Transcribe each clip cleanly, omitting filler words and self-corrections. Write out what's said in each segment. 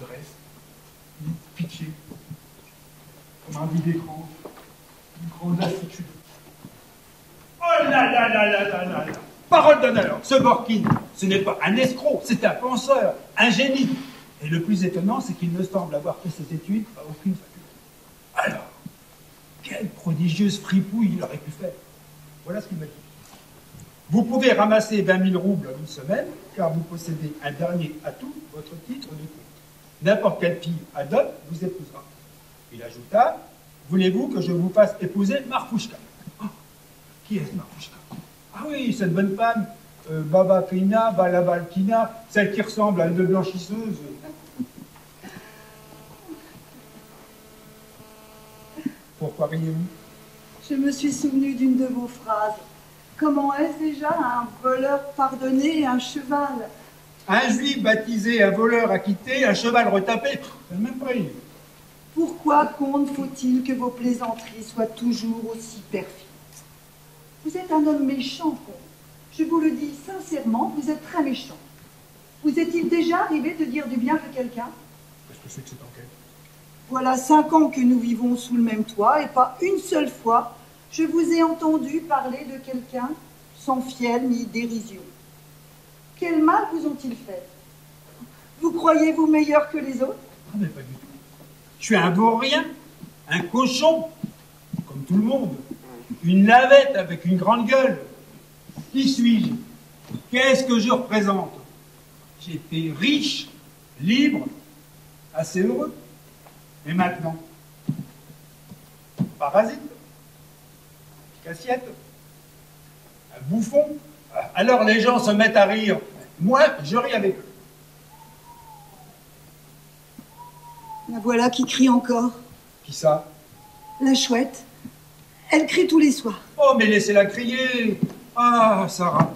dresse, ni pitié, comme un vide écran, une grande lassitude. Oh là là là là là là là! Parole d'honneur, ce Borkin, ce n'est pas un escroc, c'est un penseur, un génie. Et le plus étonnant, c'est qu'il ne semble avoir fait ses études à aucune faculté. Alors, quelle prodigieuse fripouille il aurait pu faire. Voilà ce qu'il m'a dit. Vous pouvez ramasser 20 000 roubles en une semaine, car vous possédez un dernier atout, votre titre de compte. N'importe quelle fille adopte vous épousera. Il ajouta, voulez-vous que je vous fasse épouser Marfouchka? Oh, qui est-ce Marfouchka? Ah oui, cette bonne femme, Baba Fina, Balabalkina, celle qui ressemble à une blanchisseuse. Pourquoi riez-vous? Je me suis souvenu d'une de vos phrases. Comment est-ce déjà un voleur pardonné et un cheval? Un juif baptisé, un voleur acquitté, un cheval retapé, c'est le même prix. Pourquoi, comte, faut-il que vos plaisanteries soient toujours aussi perfides? Vous êtes un homme méchant, comte. Je vous le dis sincèrement, vous êtes très méchant. Vous est-il déjà arrivé de dire du bien de quelqu'un? Qu'est-ce que c'est que cette enquête? Voilà 5 ans que nous vivons sous le même toit, et pas une seule fois je vous ai entendu parler de quelqu'un sans fiel ni dérision. Quel mal vous ont-ils fait? Vous croyez-vous meilleur que les autres? Ah, mais pas du tout. Je suis un vaurien, un cochon, comme tout le monde. Une lavette avec une grande gueule. Qui suis-je? Qu'est-ce que je représente? J'étais riche, libre, assez heureux. Et maintenant? Parasite? Cassiette? Un bouffon? Alors les gens se mettent à rire. Moi, je ris avec eux. La voilà qui crie encore. Qui ça? La chouette. Elle crie tous les soirs. Oh, mais laissez-la crier. Ah, Sarah.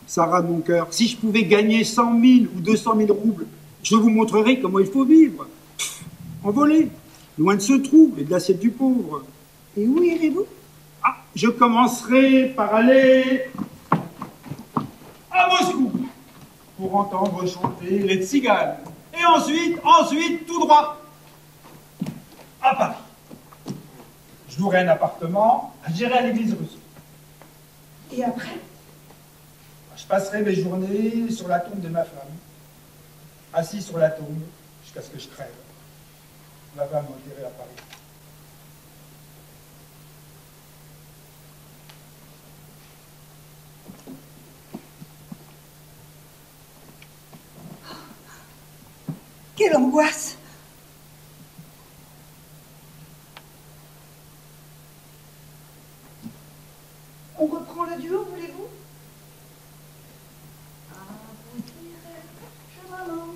Sarah, mon cœur, si je pouvais gagner 100 000 ou 200 000 roubles, je vous montrerai comment il faut vivre. En volée, loin de ce trou et de l'assiette du pauvre. Et où irez-vous? Ah, je commencerai par aller à Moscou pour entendre chanter les tziganes. Et ensuite, tout droit à Paris. Je louerai un appartement, j'irai à l'église russe. Et après? Je passerai mes journées sur la tombe de ma femme, assis sur la tombe jusqu'à ce que je crève. Ma femme m'enterrée à Paris. Quelle angoisse! On reprend le duo, voulez-vous? Ah, vous direz, je m'allonge.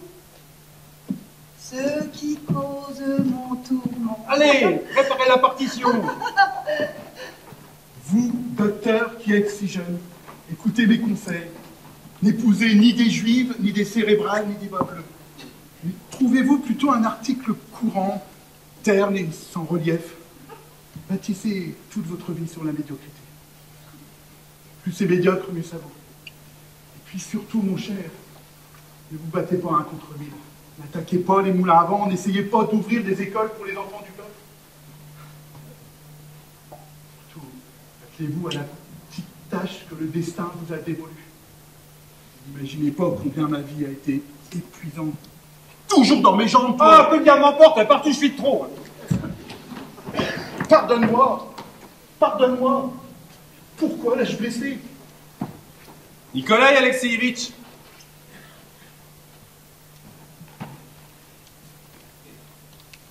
Ce qui cause mon tourment. Allez, préparez la partition. Vous, docteur, qui êtes si jeune, écoutez mes conseils. N'épousez ni des juives, ni des cérébrales, ni des bas bleus. Mais trouvez-vous plutôt un article courant, terne et sans relief. Bâtissez toute votre vie sur la médiocrité. Plus c'est médiocre, mieux ça vaut. Et puis surtout, mon cher, ne vous battez pas un contre mille. N'attaquez pas les moulins à vent, n'essayez pas d'ouvrir des écoles pour les enfants du peuple. Surtout, attelez-vous à la petite tâche que le destin vous a dévolue. N'imaginez pas combien ma vie a été épuisante. Toujours dans mes jambes. Ah, que bien m'emporte, partout je suis de trop. Pardonne-moi. Pardonne-moi. Pourquoi l'ai-je blessé? Nikolai Alexeïevitch.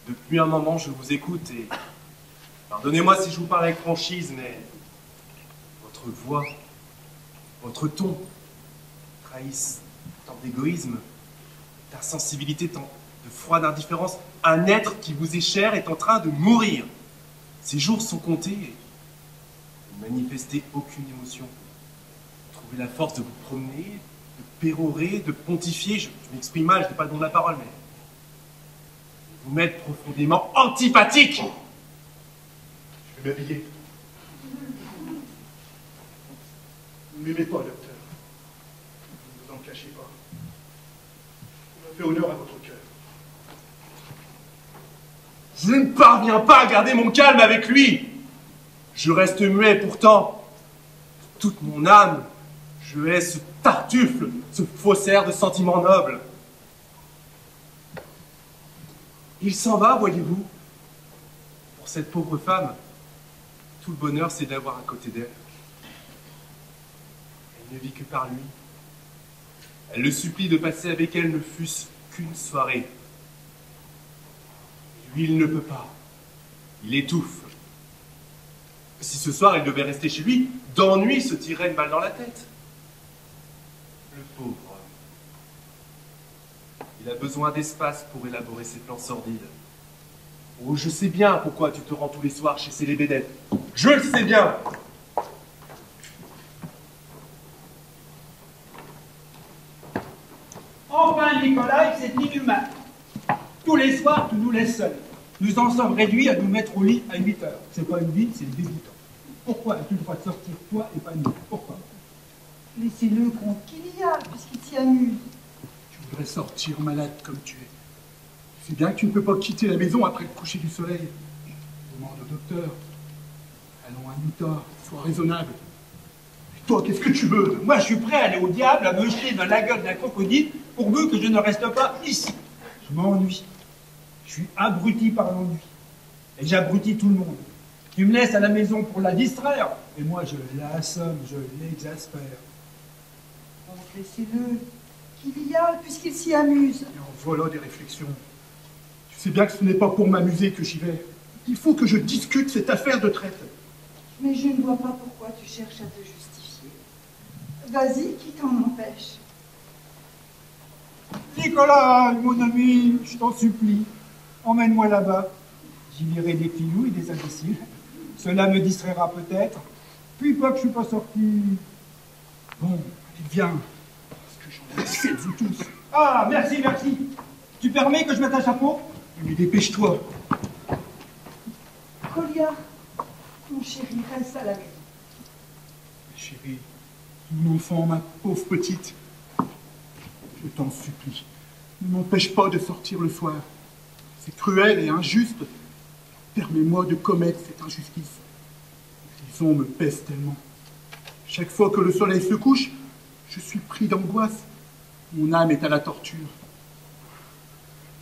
Depuis un moment, je vous écoute et pardonnez-moi si je vous parle avec franchise, mais votre voix, votre ton trahissent tant d'égoïsme, d'insensibilité, tant de froide indifférence. Un être qui vous est cher est en train de mourir. Ses jours sont comptés et vous ne manifestez aucune émotion. Vous trouvez la force de vous promener, de pérorer, de pontifier. Je m'exprime mal, je n'ai pas le don de la parole, mais vous m'êtes profondément antipathique. Je vais m'habiller. Vous ne m'aimez pas, docteur. Ne vous en cachez pas. Ça fait honneur à votre cœur. Je ne parviens pas à garder mon calme avec lui. Je reste muet pourtant. De toute mon âme, je hais ce tartuffe, ce faussaire de sentiments nobles. Il s'en va, voyez-vous. Pour cette pauvre femme, tout le bonheur, c'est d'avoir à côté d'elle. Elle ne vit que par lui. Elle le supplie de passer avec elle ne fût-ce qu'une soirée. Et lui, il ne peut pas. Il étouffe. Si ce soir il devait rester chez lui, d'ennui se tirerait une balle dans la tête. Le pauvre homme. Il a besoin d'espace pour élaborer ses plans sordides. Oh, je sais bien pourquoi tu te rends tous les soirs chez ces lébédettes. Je le sais bien. Enfin, Nicolas, c'est inhumain. Tous les soirs, tu nous laisses seuls. Nous en sommes réduits à nous mettre au lit à 8 heures. C'est pas une vie, c'est une débutant. Pourquoi as-tu le droit de sortir, toi, et pas nous? Pourquoi? Laissez-le compte qu'il y a, puisqu'il s'y amuse. Tu voudrais sortir malade comme tu es. Tu sais bien que tu ne peux pas quitter la maison après le coucher du soleil. Demande au docteur. Allons à Utah, sois raisonnable. Et toi, qu'est-ce que tu veux? Moi, je suis prêt à aller au diable, à me jeter dans la gueule d'un crocodile, pourvu que je ne reste pas ici. Je m'ennuie. Je suis abruti par l'ennui. Et j'abrutis tout le monde. Tu me laisses à la maison pour la distraire, et moi je l'assomme, je l'exaspère. Donc laissez-le qu'il y a, puisqu'il s'y amuse. Et en voilà des réflexions. Tu sais bien que ce n'est pas pour m'amuser que j'y vais. Il faut que je discute cette affaire de traite. Mais je ne vois pas pourquoi tu cherches à te justifier. Vas-y, qui t'en empêche? Nicolas, mon ami, je t'en supplie, emmène-moi là-bas. J'y verrai des filous et des imbéciles. Cela me distraira peut-être. Puis pas que je suis pas sorti. Bon, allez, viens. Parce que j'en ai assez de vous tous. Ah, merci, merci. Tu permets que je mette un chapeau? Mais dépêche-toi. Colia, mon chéri, reste à la maison. Chérie, mon enfant, ma pauvre petite, je t'en supplie, ne m'empêche pas de sortir le soir. C'est cruel et injuste. Permets-moi de commettre cette injustice. Les ondes me pèsent tellement. Chaque fois que le soleil se couche, je suis pris d'angoisse. Mon âme est à la torture.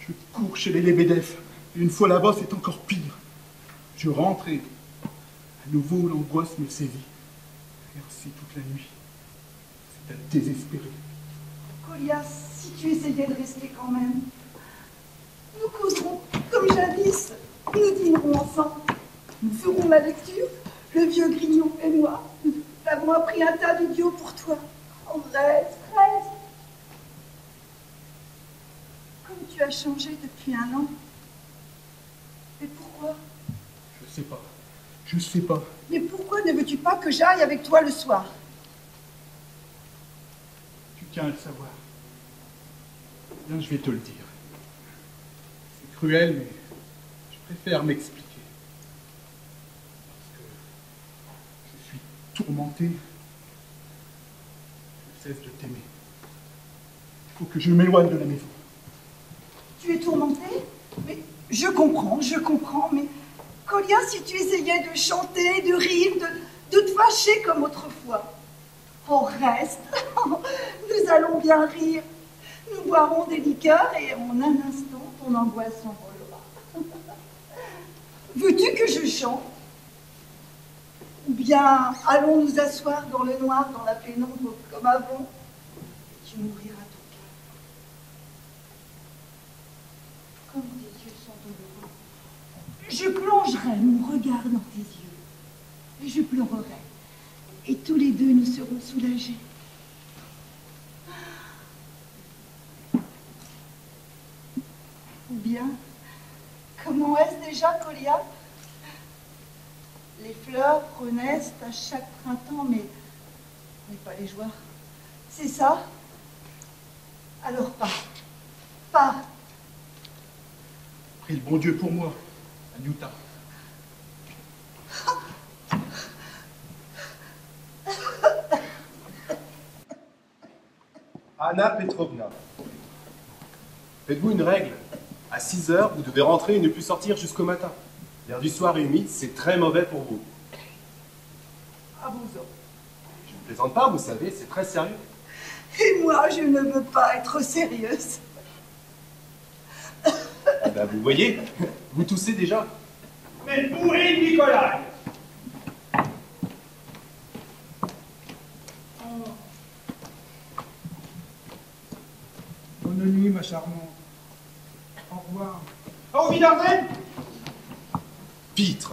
Je cours chez les Lebedev, et une fois là-bas, c'est encore pire. Je rentre et à nouveau l'angoisse me saisit. Et ainsi toute la nuit. C'est à désespérer. Colia, si tu essayais de rester quand même, nous causerons comme jadis. Nous dînerons ensemble. Nous ferons la lecture. Le vieux Grignon et moi, nous avons appris un tas d'idiots pour toi. Oh, reste. Comme tu as changé depuis 1 an. Et pourquoi? Je sais pas. Mais pourquoi ne veux-tu pas que j'aille avec toi le soir? Tu tiens à le savoir. Bien, je vais te le dire. C'est cruel, mais je préfère m'expliquer. Parce que je suis tourmenté. Je cesse de t'aimer. Il faut que je m'éloigne de la maison. Tu es tourmenté? Mais je comprends, mais Colia, si tu essayais de chanter, de rire, de te fâcher comme autrefois. Oh, reste. Nous allons bien rire. Nous boirons des liqueurs et en un instant, ton angoisse s'envolera. Veux-tu que je chante? Ou bien allons nous asseoir dans le noir, dans la pénombre comme avant? Tu m'ouvriras ton cœur. Comme tes yeux sont douloureux. Je plongerai mon regard dans tes yeux. Et je pleurerai. Et tous les deux, nous serons soulagés. Ou bien, comment est-ce déjà, Colia? Les fleurs renaissent à chaque printemps, mais pas les joies. C'est ça? Alors pars. Prie le bon Dieu pour moi, à Utah. Anna Petrovna. Faites-vous une règle. À 6 heures, vous devez rentrer et ne plus sortir jusqu'au matin. L'air du soir est humide, c'est très mauvais pour vous. À vos ordres. Je ne plaisante pas, vous savez, c'est très sérieux. Et moi, je ne veux pas être sérieuse. Eh ben, vous voyez, vous toussez déjà. Mais où est Nicolas? Bonne nuit, ma charmante. Au revoir. Au Wiedersehen. Pitre.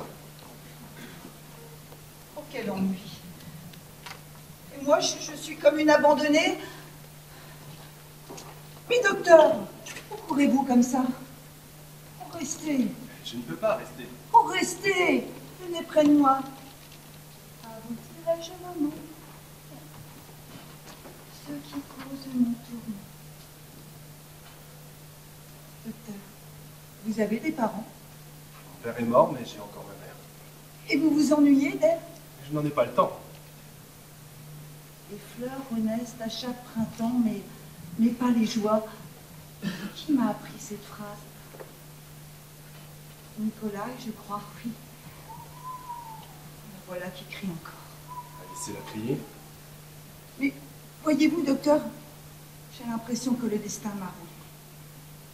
Oh, quel ennui. Et moi, je suis comme une abandonnée. Mais docteur, où courez-vous comme ça? Oh, restez. Je ne peux pas rester. Oh, restez. Venez près de moi. Ah, vous dirais-je, maman, ce qui cause mon tourment. Docteur, vous avez des parents? Mon père est mort, mais j'ai encore ma mère. Et vous vous ennuyez d'elle? Je n'en ai pas le temps. Les fleurs renaissent à chaque printemps, mais pas les joies. Qui m'a appris cette phrase? Nicolas, je crois, oui. La voilà qui crie encore. Laissez-la crier. Mais voyez-vous, docteur, j'ai l'impression que le destin m'a roulé.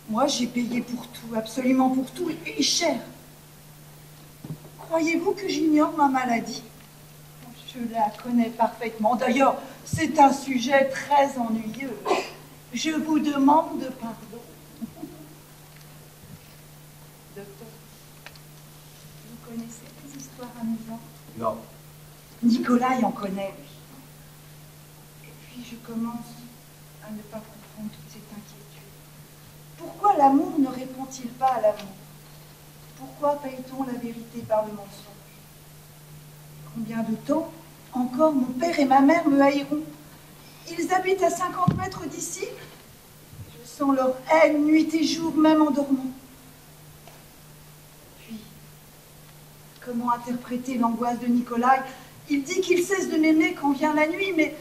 Moi, j'ai payé pour tout, absolument pour tout, et cher. Croyez-vous que j'ignore ma maladie? Je la connais parfaitement. D'ailleurs, c'est un sujet très ennuyeux. Je vous demande pardon. Docteur, vous connaissez des histoires amusantes? Non. Nicolas y en connaît, lui. Et puis, je commence à ne pas comprendre toute cette inquiétude. Pourquoi l'amour ne répond-il pas à l'amour? Pourquoi paye-t-on la vérité par le mensonge? Combien de temps encore mon père et ma mère me haïront? Ils habitent à 50 mètres d'ici. Je sens leur haine nuit et jour, même en dormant. Puis, comment interpréter l'angoisse de Nicolas? Il dit qu'il cesse de m'aimer quand vient la nuit, mais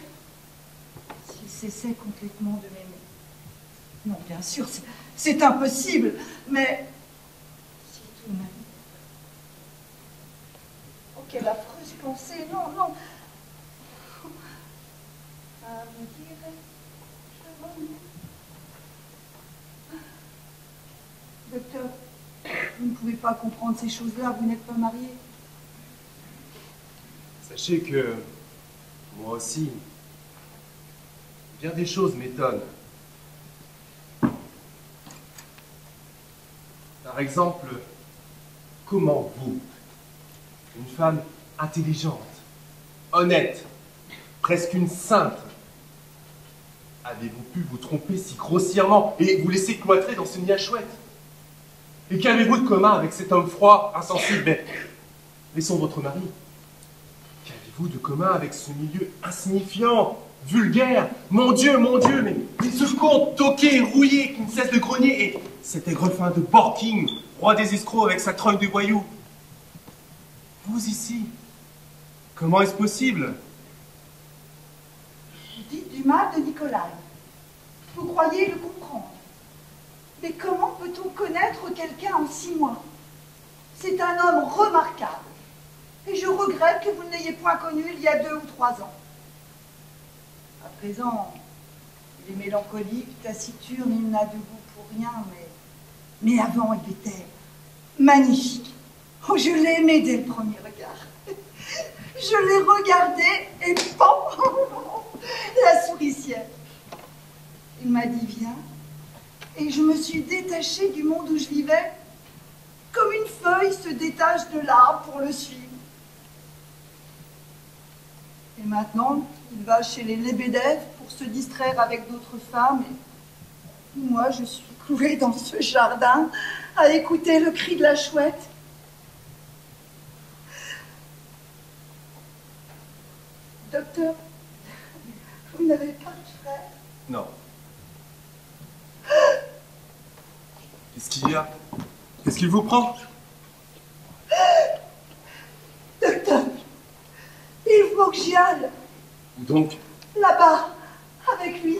s'il cessait complètement de m'aimer? Non, bien sûr, c'est impossible, mais si tout de même. Oh, quelle affreuse pensée! Non, non. Ah, vous direz, je m'ennuie. Docteur, vous ne pouvez pas comprendre ces choses-là, vous n'êtes pas marié. Sachez que moi aussi, bien des choses m'étonnent. Par exemple, comment vous, une femme intelligente, honnête, presque une sainte, avez-vous pu vous tromper si grossièrement et vous laisser cloîtrer dans ce nid à chouette? Et qu'avez-vous de commun avec cet homme froid, insensible? Mais laissons votre mari. Qu'avez-vous de commun avec ce milieu insignifiant, vulgaire? Mon Dieu, mais ce comte toqué et rouillé qui ne cesse de grogner, et cet aigrefin de Borking, roi des escrocs avec sa trogne de voyous. Vous ici, comment est-ce possible? Vous dites du mal de Nicolas. Vous croyez le comprendre. Mais comment peut-on connaître quelqu'un en 6 mois? C'est un homme remarquable. Et je regrette que vous ne l'ayez point connu il y a 2 ou 3 ans. À présent, il est mélancolique, taciturne, il n'a de goût pour rien, mais avant, il était magnifique. Oh, je l'ai aimé dès le premier regard. Je l'ai regardé et pan, la souricière. Il m'a dit viens, et je me suis détachée du monde où je vivais, comme une feuille se détache de l'arbre pour le suivre. Et maintenant, il va chez les Lebedev pour se distraire avec d'autres femmes, et moi, je suis clouée dans ce jardin à écouter le cri de la chouette. Docteur, vous n'avez pas de frère? Non. Qu'est-ce qu'il y a? Qu'est-ce qu'il vous prend? Docteur, il faut que j'y aille. Où donc? Là-bas, avec lui.